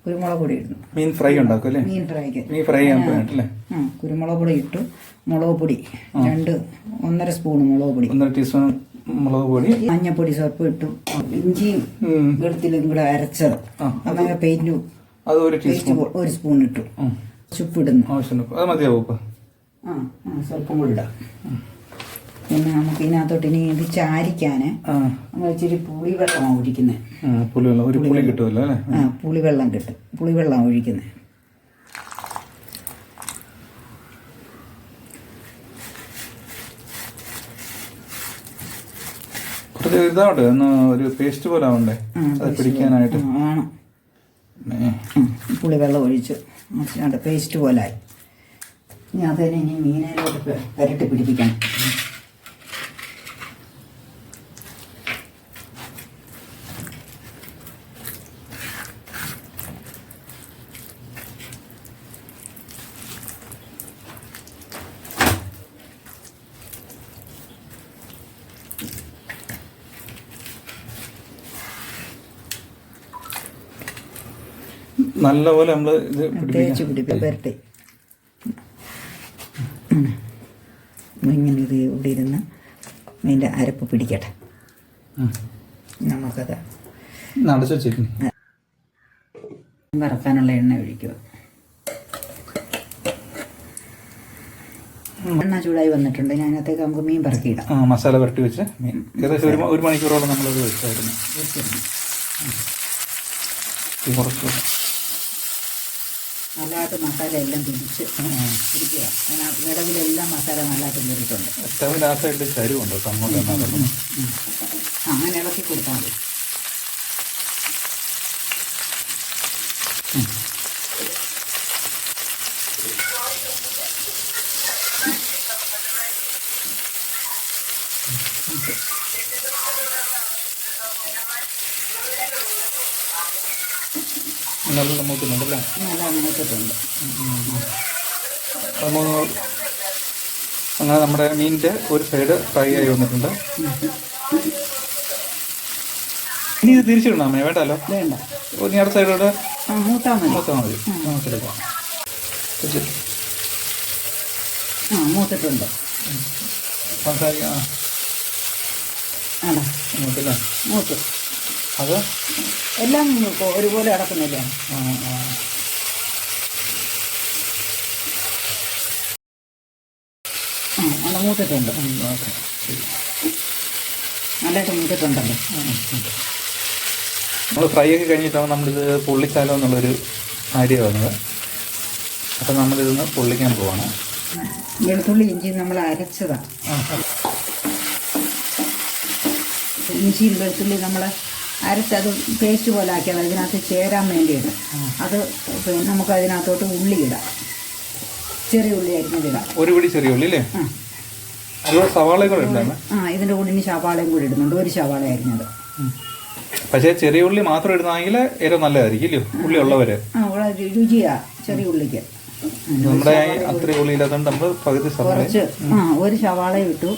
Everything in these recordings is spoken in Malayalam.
കുരുമുളക് പൊടി ഇടുന്നു. മീൻ ഫ്രൈ ഉണ്ടാക്കും അല്ലേ? മീൻ ഫ്രൈക്ക് മീൻ ഫ്രൈ ചെയ്യാൻ കുരുമുളക് പൊടി ഇട്ടു. മുളക് പൊടി 1.5 സ്പൂൺ മുളക് പൊടി, 1.5 ടീസ്പൂൺ മുളക് പൊടി, മഞ്ഞപ്പൊടി സ്വല്പം ഇട്ടു. ഇഞ്ചിയും വെളുത്തിലും കൂടെ അരച്ചത് അങ്ങനെ പെയിന്റും അത് 1 സ്പൂൺ ഇട്ടു. ഉപ്പിടുന്നു. അത് മതിയാവും ഉപ്പ്? സ്വല്പം കൂടി ഇടാം. പിന്നെ നമുക്ക് ഇതിനകത്തോട്ട് ഇനി ഇത് ചാരിക്കാന് നമ്മൾ ഇച്ചിരി പുളിവെള്ളമാണ് ഒഴിക്കുന്നത്. പുളി കിട്ടുമല്ലോ അല്ലേ? പുളിവെള്ളം കിട്ടും. പുളിവെള്ളം ഒഴിക്കുന്നത്. ഇതാവട്ടെ, ഒരു പേസ്റ്റ് പോലെ ആവണ്ടേ പിടിക്കാനായിട്ട്? ആണ്. പുളിവെള്ളം ഒഴിച്ച് പേസ്റ്റ് പോലായി. ഇനി അതിനെ ഇനി മീനയിലോട്ട് പുരട്ടി പിടിപ്പിക്കണം. നല്ലപോലെ നമ്മൾ ഇത് തേച്ച് പുരട്ടി ഇങ്ങനെ ഇത് ഇവിടെ ഇരുന്ന് ഇതിൻ്റെ അരപ്പ് പിടിക്കട്ടെ. നമുക്കത് നടച്ചു വെച്ചേക്കുന്നു. വറക്കാനുള്ള എണ്ണ ഒഴിക്കുക. എണ്ണ ചൂടായി വന്നിട്ടുണ്ട്. ഇനി അതിനകത്തേക്ക് നമുക്ക് മീൻ പറക്കിയിടാം. മസാല പുരട്ടി വെച്ച് മീൻ ഏകദേശം 1 മണിക്കൂറോളം നമ്മളത് വെച്ചായിരുന്നു. നല്ലതായിട്ട് മസാല എല്ലാം പിടിച്ച് പിടിക്കുക. വിടവിലെല്ലാം മസാല നല്ലതായിട്ട് കയറിയിട്ടുണ്ട്. സ്റ്റവിനകത്തായിട്ട് ചരുവുണ്ട്. അങ്ങനെ ഇളക്കി കൊടുത്താൽ മതി. നല്ല മൂക്കുന്നുണ്ടല്ലേ? നല്ല മൂത്തിട്ടുണ്ട്. അങ്ങനെ നമ്മുടെ മീനിൻ്റെ ഒരു സൈഡ് ഫ്രൈ ആയി വന്നിട്ടുണ്ട്. ഇനി ഇത് തിരിച്ചിടണം അമ്മേ? വേണ്ടല്ലോ. വേണ്ട. ഇനി അടുത്ത സൈഡോട് മൂത്താൽ മതി. നമുക്കെടുക്കാം. മൂത്തിട്ടുണ്ട്. മൂത്തില്ല? മൂത്ത്. അത് എല്ലാം ഒരുപോലെ അടക്കുന്നില്ല. നല്ല മൂത്തിട്ടുണ്ട്. നല്ലതായിട്ട് മൂത്തിട്ടുണ്ടല്ലോ. നമ്മൾ ഫ്രൈ ഒക്കെ കഴിഞ്ഞിട്ടാണ് നമ്മളിത് പൊള്ളിച്ചാലോ എന്നുള്ളൊരു ഐഡിയ വന്നത്. അപ്പം നമ്മളിതൊന്ന് പൊള്ളിക്കാൻ പോവാണ്. വെളുത്തുള്ളി ഇഞ്ചി നമ്മൾ അരച്ചതാണ്. ഇഞ്ചിയും വെളുത്തുള്ളി നമ്മൾ അരച്ചത് പേസ്റ്റ് പോലെ ആക്കിയത് അതിനകത്ത് ചേരാൻ വേണ്ടിയിട്ട്. അത് പിന്നെ നമുക്ക് അതിനകത്തോട്ട് ഉള്ളി ഇടാം. ചെറിയ ഉള്ളി അരിഞ്ഞതിടാം. ഒരു പിടി ചെറിയ ഉള്ളി അല്ലേ? സവാളയും കൂടെ ഇടാം. ഇതിൻ്റെ കൂടെ ഇനി സവാളയും കൂടി ഇടുന്നുണ്ട്. ഒരു സവാള അരിഞ്ഞത്. പക്ഷേ ചെറിയ ഉള്ളി മാത്രം ഇടുന്നെങ്കിൽ ഏറ്റവും നല്ലതായിരിക്കും ഇല്ലയോ? ഉള്ളി ഉള്ളവര് രുചിയാ ചെറിയ ഉള്ളിക്ക്. നമ്മുടെ അത്ര ഉള്ളി ഇല്ലാത്തതുകൊണ്ട് നമ്മൾ പകുതി കുറച്ച് ഒരു സവാളയും ഇട്ടു.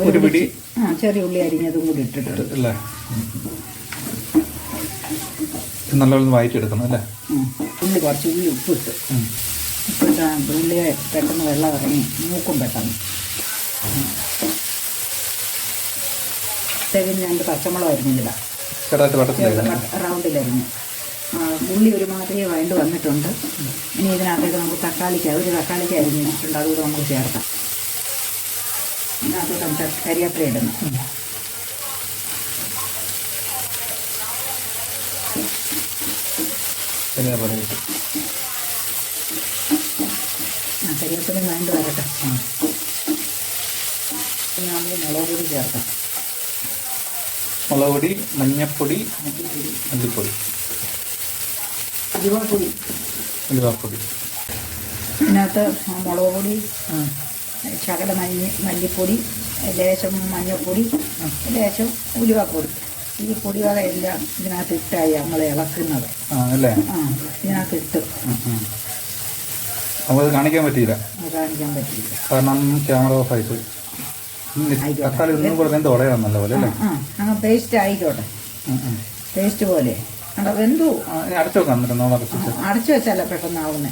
ഒരു പിടി ചെറിയ ഉള്ളി അരിഞ്ഞതും കൂടി ഇട്ടിട്ട് അല്ലേ? നല്ലോണം വഴറ്റിയെടുക്കണം അല്ലേ? കുറച്ച് ഉള്ളി ഉപ്പിട്ട് ഉള്ളി പെട്ടെന്ന് വെള്ളം ഇറങ്ങി മൂക്കും പെട്ടെന്ന്. രണ്ട് പച്ചമുളക് അരിഞ്ഞിടാം. റൗണ്ടിലരിഞ്ഞ് ഉള്ളി ഒരുമാതിരി വഴണ്ട് വന്നിട്ടുണ്ട്. ഇനി ഇതിനകത്തേക്ക് നമുക്ക് ഒരു തക്കാളിക്ക് അരിഞ്ഞിട്ടുണ്ട്. അതുകൂടെ നമുക്ക് ചേർക്കാം. ഇതിനകത്ത് കരിവേപ്പില ഇടുന്നു. കരിവേപ്പില വേണ്ട വരട്ടെ. നമുക്ക് മുളക് പൊടി ചേർക്കാം. മുളക് പൊടി, മഞ്ഞപ്പൊടി, മല്ലിപ്പൊടി, ഉലുവാപ്പൊടി. ഇതിനകത്ത് മുളക് പൊടി, ശകല മല്ലിപ്പൊടി, ലേശം മഞ്ഞൾപ്പൊടി, ലേശം ഉലുവാപ്പൊടി. ഈ പൊടികളെല്ലാം ഇതിനകത്ത് ഇട്ടായി നമ്മൾ ഇളക്കുന്നത്. ഇതിനകത്ത് ഇട്ട് കാണിക്കാൻ പറ്റിയില്ല. കാരണം ക്യാമറ ഓഫ് ആയിട്ട് തക്കാളി ഒന്നും കൂടെ തുടയാൻ നല്ല പോലെ അല്ലേ? പേസ്റ്റ് ആയിക്കോട്ടെ. പേസ്റ്റ് പോലെ വെന്തു. അടച്ചു വെക്കാം, അടച്ചു വെച്ചാലേ പെട്ടെന്നാവുന്നേ.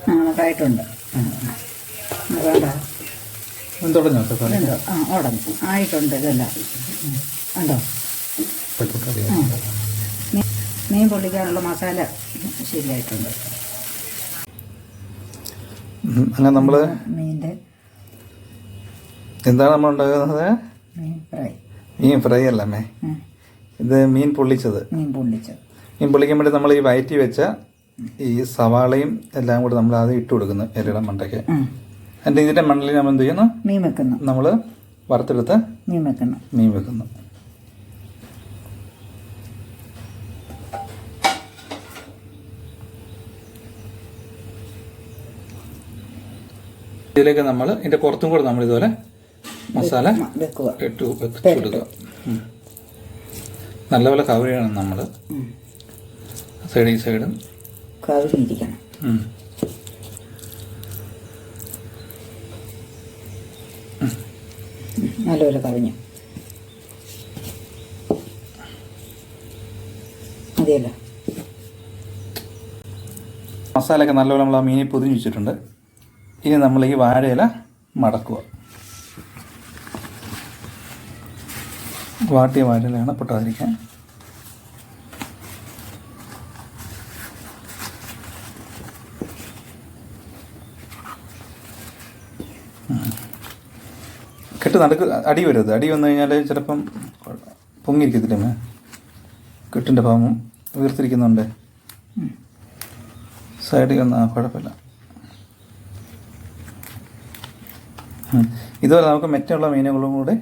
നമുക്കായിട്ടുണ്ട്. വേണ്ട ഉടഞ്ഞു ആയിട്ടുണ്ട്. ഇതെല്ലാം ഉണ്ടോ? മീൻ പൊള്ളിക്കാനുള്ള മസാല ശരിയായിട്ടുണ്ട്. അങ്ങനെ നമ്മൾ മീൻ്റെ എന്താണ് നമ്മൾ ഉണ്ടാക്കുന്നത്? മീൻ ഫ്രൈ അല്ല അമ്മേ, ഇത് മീൻ പൊള്ളിച്ചത്. മീൻ പൊള്ളിക്കാൻ വേണ്ടി നമ്മൾ ഈ വയറ്റി വെച്ച ഈ സവാളയും എല്ലാം കൂടി നമ്മൾ ആദ്യം ഇട്ട് കൊടുക്കുന്നു ഇരയുടെ മണ്ടയ്ക്ക്. എന്നിട്ട് ഇതിന്റെ മണ്ണിൽ നമ്മൾ എന്ത് ചെയ്യുന്നു? മീൻ വെക്കുന്നു. നമ്മൾ വറുത്തെടുത്ത് മീൻ വെക്കുന്നു. ഇതിലേക്ക് നമ്മൾ ഇതിന്റെ പുറത്തും കൂടെ നമ്മൾ ഇതുപോലെ മസാല ഇട്ട് കൊടുക്കുക. നല്ലപോലെ കവർ ചെയ്യണം നമ്മൾ, സൈഡും കവറിയിരിക്കണം. നല്ലപോലെ കവിഞ്ഞു മതിയല്ലോ. മസാലയൊക്കെ നല്ലപോലെ നമ്മൾ ആ മീനിൽ പൊതിഞ്ഞ് വെച്ചിട്ടുണ്ട്. ഇനി നമ്മൾ ഈ വാഴയില മടക്കുക. വാട്ടിയ വാഴയിലാണ് പൊട്ടാതിരിക്കാൻ. കെട്ട് നടുക്ക് അടി വരരുത്. അടി വന്നു കഴിഞ്ഞാൽ ചിലപ്പം പൊങ്ങിയിരിക്കത്തില്ലേ? കെട്ടിൻ്റെ ഭാഗം വീർത്തിരിക്കുന്നുണ്ട്. സൈഡിൽ ഒന്നും കുഴപ്പമില്ല. ഇതുപോലെ നമുക്ക് മറ്റുള്ള മീനുകളും കൂടെ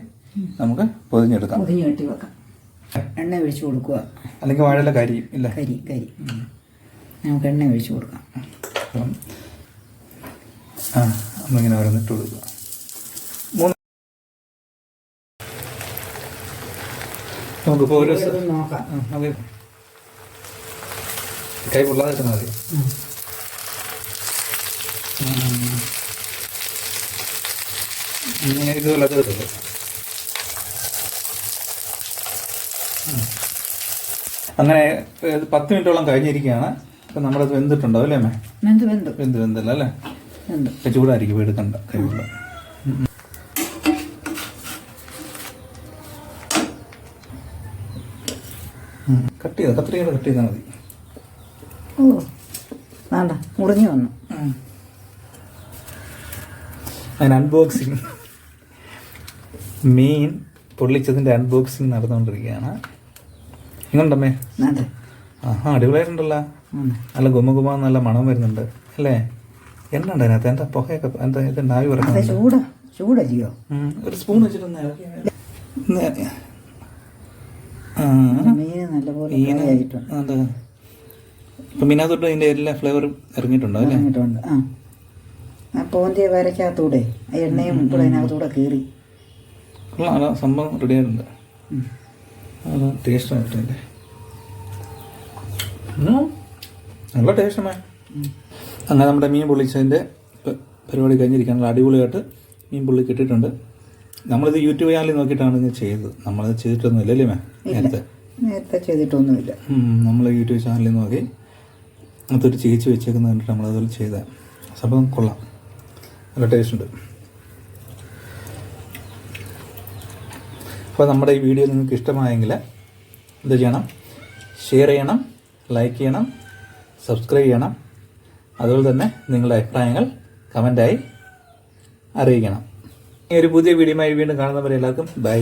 നമുക്ക് പൊതിഞ്ഞെടുക്കാം. പൊതിഞ്ഞെട്ടി വെക്കാം. എണ്ണ ഒഴിച്ചു കൊടുക്കുക. അല്ലെങ്കിൽ വാഴയില കരിയും ഇല്ല. കരി നമുക്ക് എണ്ണ ഒഴിച്ചു കൊടുക്കാം. നമ്മളിങ്ങനെ ഓരോന്നിട്ട് കൊടുക്കുക. നമുക്കിപ്പോൾ ഒരു നോക്കാം. കൈ കൊള്ളാതിട്ട് മതി. ഇതുപോലെ ചേർത്തത് അങ്ങനെ 10 മിനിറ്റോളം കഴിഞ്ഞിരിക്കുകയാണ്. അപ്പം നമ്മളത് വെന്തിട്ടുണ്ടോ അല്ലേ അമ്മേ? വെന്തല്ല അല്ലേ? ചൂടായിരിക്കും, എടുക്കണ്ട. കൈയുള്ള കട്ട് ചെയ്താൽ മതി. വേണ്ട, മുറിഞ്ഞു വന്നു. അതിന് അൺബോക്സിങ്, മീൻ പൊള്ളിച്ചതിൻ്റെ അൺബോക്സിങ് നടന്നുകൊണ്ടിരിക്കുകയാണ്. ഇങ്ങോട്ടമ്മേ? അടിപൊളിയായിട്ടുണ്ടല്ലോ. നല്ല ഗുമ നല്ല മണം വരുന്നുണ്ട് അല്ലേ? എണ്ണ ഉണ്ട് അതിനകത്ത്. എന്താ പുകയൊക്കെ എന്താ ഇതിൻ്റെ ആവി പറയുന്നത്? ചൂടല്ലയോ? ഒരു സ്പൂൺ വെച്ചിട്ടൊന്ന് ഇപ്പം മീനകത്തോട്ട് ഇതിൻ്റെ എല്ലാ ഫ്ലേവറും ഇറങ്ങിയിട്ടുണ്ടോ അല്ലേ? പോന്തിയ വരയ്ക്കകത്തൂടെ എണ്ണയും കൂടെ അതിനകത്തൂടെ കയറി സംഭവം റെഡി ആയിട്ടുണ്ട്. അത് ടേസ്റ്റ് ആയിട്ടല്ലേ? നല്ല ടേസ്റ്റമ്മേ. അങ്ങനെ നമ്മുടെ മീൻ പൊള്ളിച്ചതിൻ്റെ പരിപാടി കഴിഞ്ഞിരിക്കുകയാണെങ്കിൽ അടിപൊളിയായിട്ട് മീൻ പൊള്ളി കിട്ടിയിട്ടുണ്ട്. നമ്മളിത് യൂട്യൂബ് ചാനലിൽ നോക്കിയിട്ടാണ് ഇത് ചെയ്തത്. നമ്മളത് ചെയ്തിട്ടൊന്നുമില്ല അല്ലേ മേ? നേരത്തെ ചെയ്തിട്ടൊന്നുമില്ല. നമ്മൾ യൂട്യൂബ് ചാനലിൽ നോക്കി അതൊരു ചേച്ചി വെച്ചേക്കുന്നത് കണ്ടിട്ട് നമ്മളതുപോലെ ചെയ്ത സംഭവം കൊള്ളാം. നല്ല ടേസ്റ്റ് ഉണ്ട്. അപ്പോൾ നമ്മുടെ ഈ വീഡിയോ നിങ്ങൾക്ക് ഇഷ്ടമായെങ്കിൽ എന്ത് ചെയ്യണം? ഷെയർ ചെയ്യണം, ലൈക്ക് ചെയ്യണം, സബ്സ്ക്രൈബ് ചെയ്യണം. അതുപോലെ തന്നെ നിങ്ങളുടെ അഭിപ്രായങ്ങൾ കമൻ്റായി അറിയിക്കണം. ഈ ഒരു പുതിയ വീഡിയോയുമായി വീണ്ടും കാണുന്നവരെ എല്ലാവർക്കും ബൈ.